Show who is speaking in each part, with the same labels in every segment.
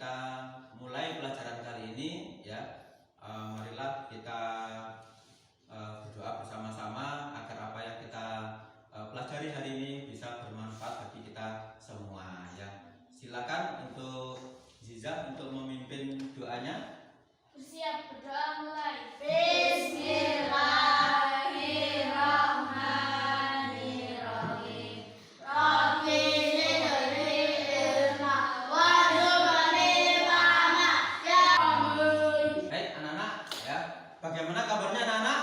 Speaker 1: kita mulai pelajaran kali ini ya. Marilah kita berdoa bersama-sama agar apa yang kita pelajari hari ini bisa bermanfaat bagi kita semua ya. Silakan untuk Ziza untuk memimpin doanya.
Speaker 2: Bersiap berdoa mulai. Bismillahirrahmanirrahim. Rabbi zidni ilma warzuqni fahma ya Amin.
Speaker 1: Baik anak-anak ya. Bagaimana kabarnya anak-anak?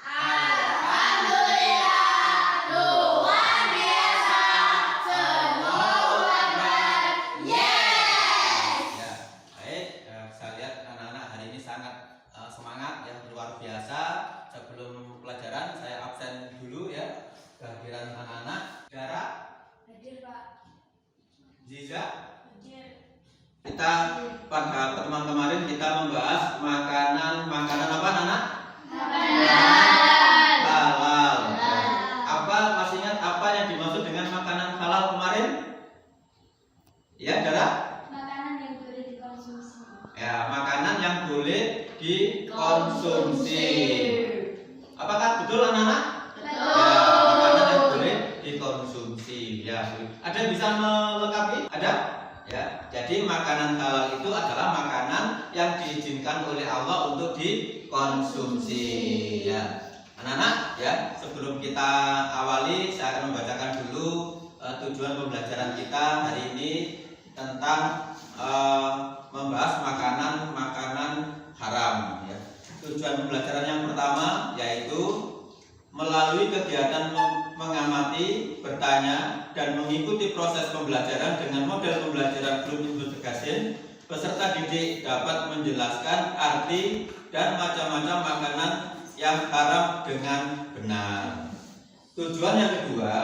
Speaker 2: Alhamdulillah luar biasa. Semua kabar yes.
Speaker 1: Ya, baik. Saya lihat anak-anak hari ini sangat semangat ya, luar biasa. Sebelum pelajaran saya absen dulu ya. Kehadiran anak-anak. Dara,
Speaker 2: Hadir Pak.
Speaker 1: Ziza.
Speaker 2: Hadir.
Speaker 1: Kita pada pertemuan kemarin kita membahas makanan apa anak?
Speaker 2: Makanan
Speaker 1: Halal. Apa masih ingat apa yang dimaksud dengan makanan halal kemarin? Ya, Dara?
Speaker 2: makanan yang boleh dikonsumsi.
Speaker 1: Ya, makanan yang boleh dikonsumsi. Apakah betul anak-anak? Ya, makanan yang boleh dikonsumsi. Ya, ada yang bisa melengkapi? Ada? Ya, jadi makanan halal itu adalah makanan yang diizinkan oleh Allah untuk dikonsumsi. Ya, anak-anak, ya sebelum kita awali, saya akan membacakan dulu tujuan pembelajaran kita hari ini tentang membahas makanan haram. Ya. Tujuan pembelajaran yang pertama yaitu melalui kegiatan mengamati, bertanya, dan mengikuti proses pembelajaran dengan model pembelajaran Bloom Investigation, peserta didik dapat menjelaskan arti dan macam-macam makanan yang haram dengan benar. Tujuan yang kedua,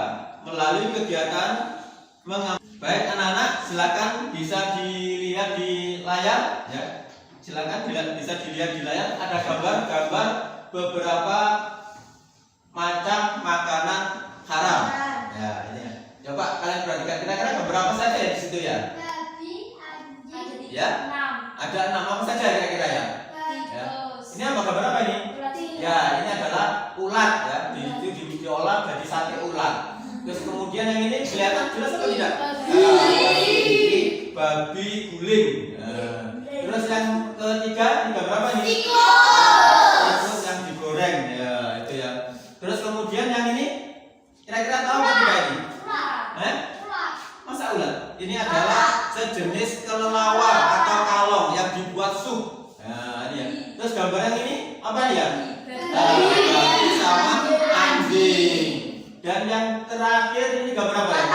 Speaker 1: melalui kegiatan baik anak-anak, silakan bisa dilihat di layar ya. Silakan bisa dilihat di layar, ada gambar-gambar beberapa macam makanan haram. Ya, ini. Coba kalian perhatikan kira-kira beberapa saja ya di situ ya.
Speaker 2: Babi, anjing,
Speaker 1: Ya.
Speaker 2: 6.
Speaker 1: Ada 6 apa saja kira-kira ya? Ya. Ini apa gambar apa ini? Ya, ini adalah ulat ya. Diolah jadi sate ulat. Terus kemudian yang ini kelihatan jelas apa tidak? Babi guling. Terus yang ketiga ini gambar apa ini? Tikus yang digoreng ya, itu ya. Terus kemudian yang ini kira-kira tahu apa tidak ini? Masa ulat? Ini adalah sejenis kelelawar atau kalong yang dibuat sup. Nah, ini ya. Terus gambar yang ini apa ya? Babi sama anjing. Dan yang terakhir ini gambar apa ya?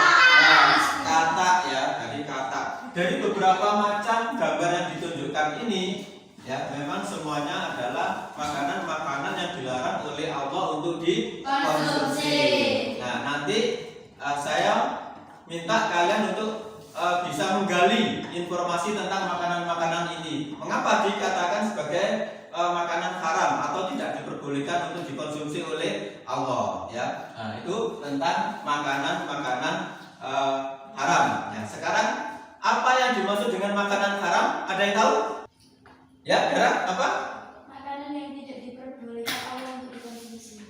Speaker 1: Katak ya, dari katak. Dari beberapa macam gambar yang ditunjukkan ini ya, memang semuanya adalah makanan-makanan yang dilarang oleh Allah untuk dikonsumsi. Nah, nanti saya minta kalian untuk bisa menggali informasi tentang makanan-makanan ini. Mengapa dikatakan sebagai makanan haram atau tidak diperbolehkan untuk dikonsumsi oleh Allah ya. Nah, itu tentang makanan-makanan haram. Nah, sekarang apa yang dimaksud dengan makanan haram? Ada yang tahu? Ya, Dara, apa?
Speaker 2: Makanan yang tidak diperbolehkan Allah untuk dikonsumsi.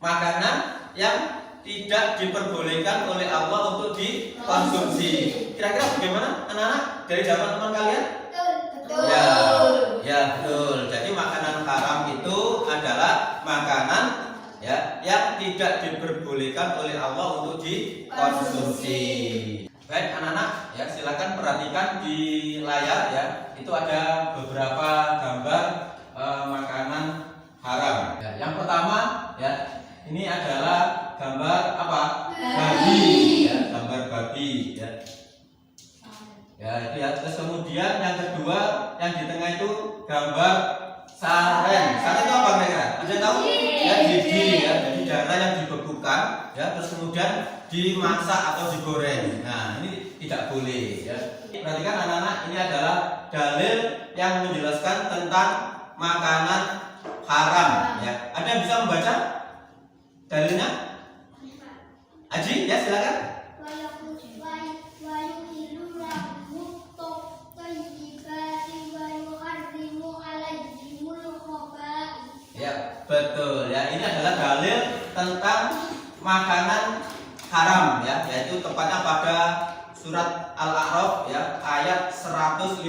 Speaker 1: Makanan yang tidak diperbolehkan oleh Allah untuk dikonsumsi. Kira-kira bagaimana anak-anak dari zaman teman kalian?
Speaker 2: Betul.
Speaker 1: Ya betul. Jadi makanan haram itu adalah makanan ya yang tidak diperbolehkan oleh Allah untuk dikonsumsi. Baik anak-anak, ya silakan perhatikan di layar ya. Itu ada beberapa gambar makanan haram. Ya, yang pertama ya, ini adalah gambar apa? Babi. Ya, gambar babi. Ya. Ya, itu ya. Terus kemudian yang kedua, yang di tengah itu gambar sareng. Sareng itu apa kira-kira? Ada tahu? Ya, gigi ya. Jadi darah yang dibekukan ya, terus kemudian dimasak atau digoreng. Nah, ini tidak boleh ya. Perhatikan anak-anak, ini adalah dalil yang menjelaskan tentang makanan haram ya. Ada yang bisa membaca dalilnya? Aji, ya silakan. Betul ya, ini adalah dalil tentang makanan haram ya, yaitu tepatnya pada surat Al-A'raf ya, ayat 157.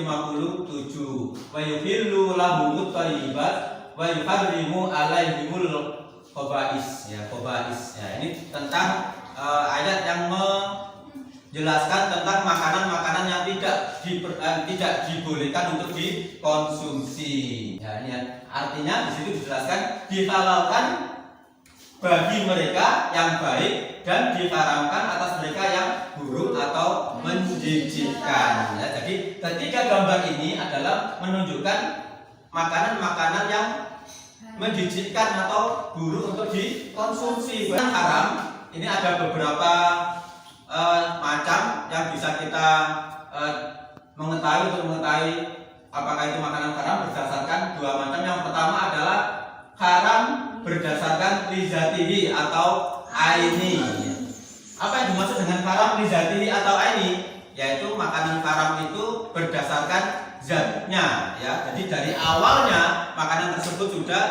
Speaker 1: Wa yuhillu lahumut thayyibat wa yuharrimu alaihimul khaba'is ya, khaba'is ya. Ini tentang ayat yang menjelaskan tentang makanan-makanan yang tidak dibolehkan untuk dikonsumsi. Ya, ini artinya di situ dijelaskan dihalalkan bagi mereka yang baik dan diharamkan atas mereka yang buruk atau menjijikkan. Ya, jadi ketiga gambar ini adalah menunjukkan makanan-makanan yang menjijikkan atau buruk untuk dikonsumsi. Yang haram ini ada beberapa macam yang bisa kita mengetahui apakah itu makanan haram berdasarkan dua macam. Yang pertama adalah haram berdasarkan lizatihi atau aini. Apa yang dimaksud dengan haram lizatihi atau aini? Yaitu makanan haram itu berdasarkan zatnya ya. Jadi dari awalnya makanan tersebut sudah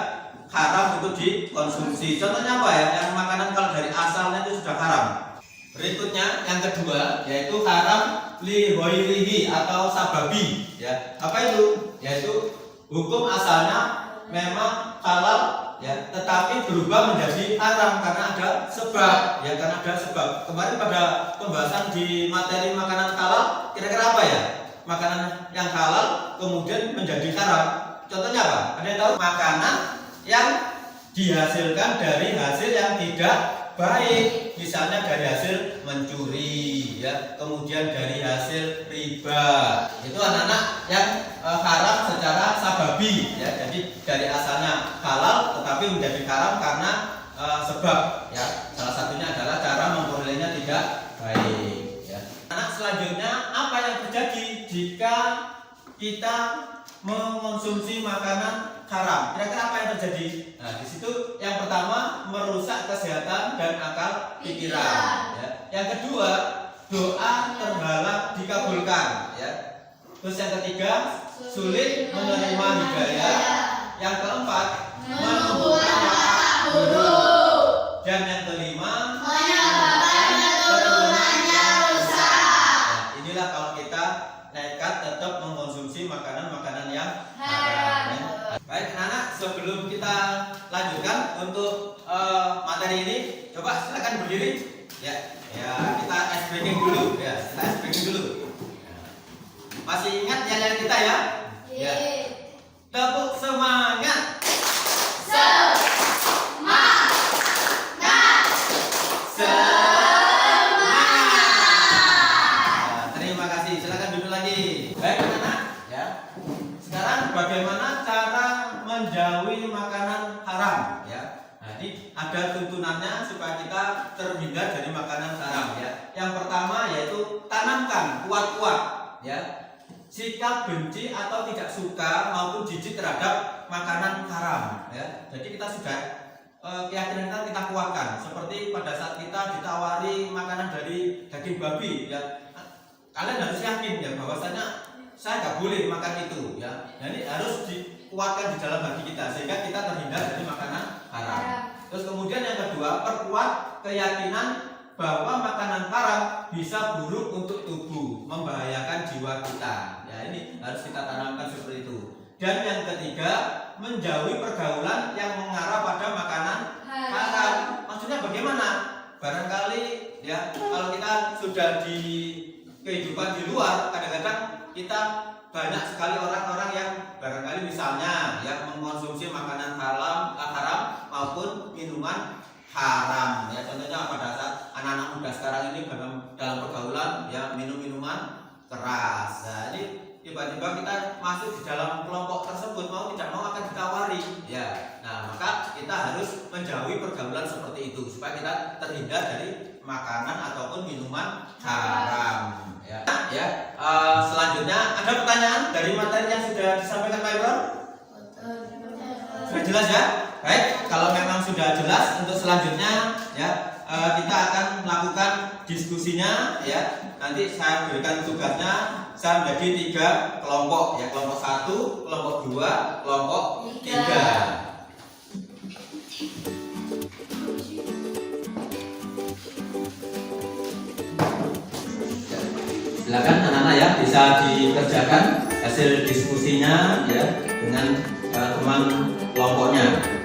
Speaker 1: haram untuk dikonsumsi. Contohnya apa ya? Yang makanan kalau dari asalnya itu sudah haram. Berikutnya yang kedua yaitu haram li ghairihi atau sababi ya. Apa itu? Yaitu hukum asalnya memang halal ya, tetapi berubah menjadi haram karena ada sebab ya, karena ada sebab. Kemarin pada pembahasan di materi makanan halal, kira-kira apa ya? Makanan yang halal kemudian menjadi haram. Contohnya apa? Ada yang tahu? Makanan yang dihasilkan dari hasil yang tidak baik, misalnya dari hasil mencuri ya, kemudian dari hasil riba. Itu anak-anak yang haram secara sababi ya. Jadi dari asalnya halal tetapi menjadi haram karena sebab ya. Salah satunya adalah cara memperolehnya tidak baik ya. Anak selanjutnya, apa yang terjadi jika kita mengonsumsi makanan haram? Kira-kira apa yang terjadi? Nah, di situ yang pertama merusak kesehatan dan akal pikiran. Ya. Yang kedua, doa terhalang dikabulkan. Ya. Terus yang ketiga, sulit menerima hidayah. Yang keempat, membuat buruk. Dan yang kelima, menyebabkan keturunannya rusak. Nah, inilah kalau kita nekat tetap mengkonsumsi makanan-makanan yang haram. Ya. Baik anak-anak, sebelum kita lanjutkan untuk materi ini, coba silakan berdiri. Ya, kita ice breaking dulu. Ya, kita ice breaking dulu. Masih ingat nyanyian kita ya? Ya. Tepuk semangat. Semangat. Terima kasih. Silakan duduk lagi. Baik anak-anak, ya. Sekarang bagaimana cara menjauhi makanan haram ya. Jadi ada tuntunannya supaya kita terhindar dari makanan haram ya. Yang pertama yaitu tanamkan kuat-kuat ya sikap benci atau tidak suka maupun jijik terhadap makanan haram ya. Jadi kita sudah keyakinan kita kuatkan. Seperti pada saat kita ditawari makanan dari daging babi ya, kalian harus yakin ya bahwasanya saya nggak boleh makan itu ya. Jadi harus dikuatkan di dalam hati kita sehingga kita terhindar dari makanan haram. Terus kemudian yang kedua, perkuat keyakinan bahwa makanan haram bisa buruk untuk tubuh, membahayakan jiwa kita. Ya, ini harus kita tanamkan seperti itu. Dan yang ketiga, menjauhi pergaulan yang mengarah pada makanan haram. Maksudnya bagaimana? Barangkali ya kalau kita sudah di kehidupan di luar, kadang-kadang kita banyak sekali orang-orang yang barangkali misalnya yang mengkonsumsi makanan haram maupun minuman haram ya. Contohnya pada saat anak-anak muda sekarang ini dalam pergaulan ya minum minuman keras. Nah, ini tiba-tiba kita masuk di dalam kelompok tersebut, mau tidak mau akan ditawari ya. Nah, maka kita harus menjauhi pergaulan seperti itu supaya kita terhindar dari makanan ataupun minuman haram ya. Selanjutnya ada pertanyaan dari materi yang sudah disampaikan Pak Ibron? Sudah jelas ya? Baik, kalau memang sudah jelas untuk selanjutnya ya kita akan melakukan diskusinya ya. Nanti saya berikan tugasnya, saya menjadi 3 kelompok ya, kelompok 1, kelompok 2, kelompok 3. Silakan anak-anak ya, bisa dikerjakan hasil diskusinya ya dengan teman kelompoknya.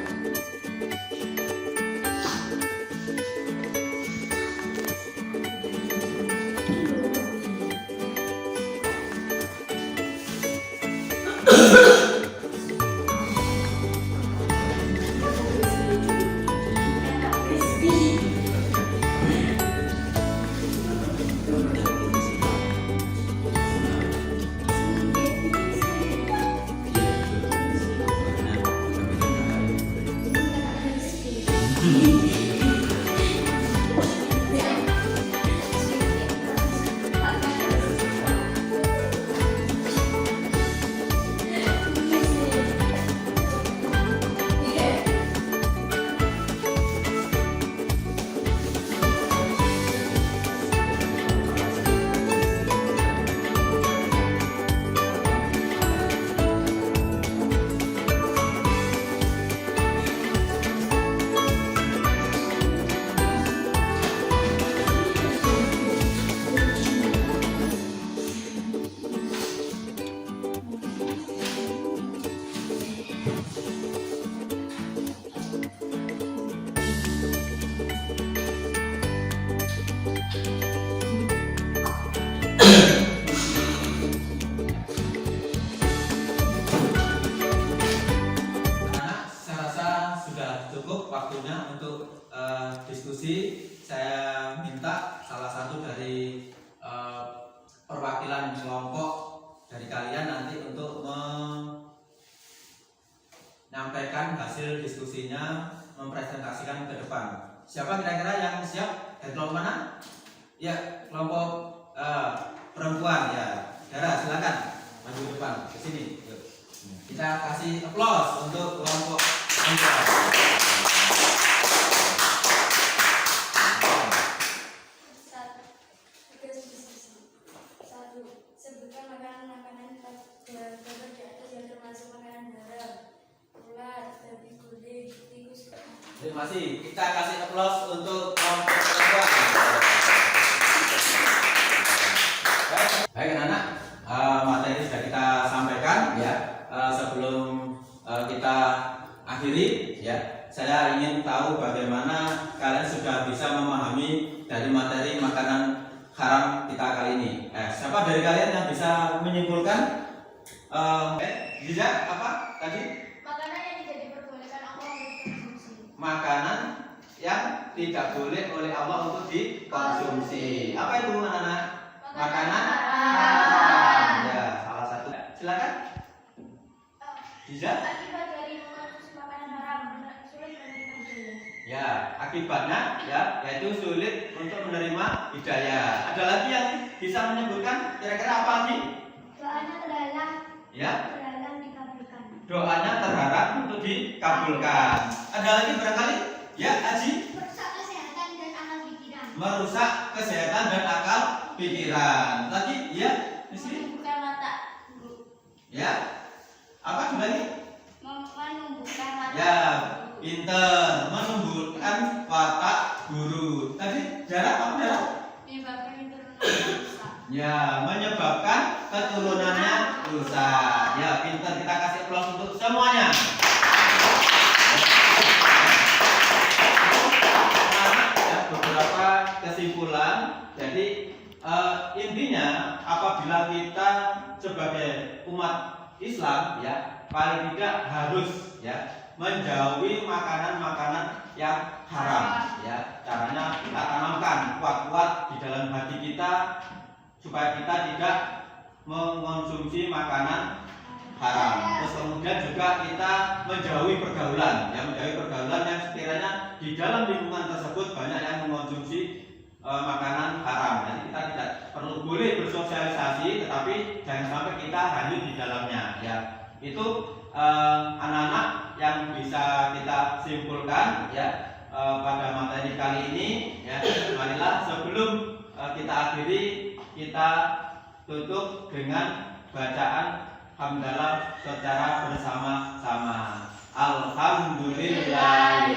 Speaker 1: Waktunya untuk diskusi. Saya minta salah satu dari perwakilan kelompok dari kalian nanti untuk menyampaikan hasil diskusinya, mempresentasikan ke depan. Siapa kira-kira yang siap? Dari kelompok mana? Ya, kelompok perempuan ya. Dara, silakan maju ke depan ke sini. Yuk. Kita kasih aplaus untuk kelompok perempuan.
Speaker 2: Sebutkan makanan-makanan gambar di atas yang termasuk makanan haram, ular, babi guling, tikus.
Speaker 1: Terima kasih. Kita kasih aplaus untuk kelompok perempuan. Baik anak-anak, materi sudah kita sampaikan ya. Sebelum kita akhiri ya, saya ingin tahu bagaimana kalian sudah bisa memahami dari materi makanan haram kita kali ini. Siapa dari kalian yang bisa menyimpulkan? Liza, apa tadi?
Speaker 2: Makanan yang tidak diperbolehkan Allah untuk dikonsumsi.
Speaker 1: Makanan yang tidak boleh oleh Allah untuk dikonsumsi. Apa itu anak-anak? Makanan haram. Ya, salah satu. Silakan. Liza.
Speaker 2: Akibat dari mengonsumsi makanan haram, sulit menerima hidayah.
Speaker 1: Ya, akibatnya ya yaitu sulit untuk menerima hidayah. Ada lagi yang bisa menyebutkan kira-kira apa lagi?
Speaker 2: Doanya terhalang.
Speaker 1: Ya.
Speaker 2: Terhalang dikabulkan.
Speaker 1: Doanya terharap untuk dikabulkan. Ada lagi barangkali? Ya, Aji.
Speaker 2: Merusak kesehatan dan akal pikiran.
Speaker 1: Merusak kesehatan dan akal pikiran. Lagi? Ya, di sini.
Speaker 2: Menumbuhkan mata.
Speaker 1: Ya. Apa lagi?
Speaker 2: Menumbuhkan mata.
Speaker 1: Ya, pinter. Menumbuhkan watak guru. Tadi jarak apa jarak?
Speaker 2: Menyebabkan keturunan rusak.
Speaker 1: Ya, menyebabkan keturunannya rusak. Ya, pinter. Kita kasih aplaus untuk semuanya. Ya, beberapa kesimpulan. Jadi intinya apabila kita sebagai umat Islam ya paling tidak harus ya menjauhi makanan-makanan yang haram ya. Caranya kita tanamkan kuat-kuat di dalam hati kita supaya kita tidak mengonsumsi makanan haram. Terus kemudian juga kita menjauhi pergaulan ya, menjauhi pergaulan yang sekiranya di dalam lingkungan tersebut banyak yang mengonsumsi makanan haram. Jadi kita tidak perlu boleh bersosialisasi, tetapi jangan sampai kita hanyut di dalamnya. Ya, itu anak-anak yang bisa kita simpulkan ya pada materi kali ini. Ya, marilah sebelum kita akhiri, kita tutup dengan bacaan hamdalah secara bersama-sama. Alhamdulillah.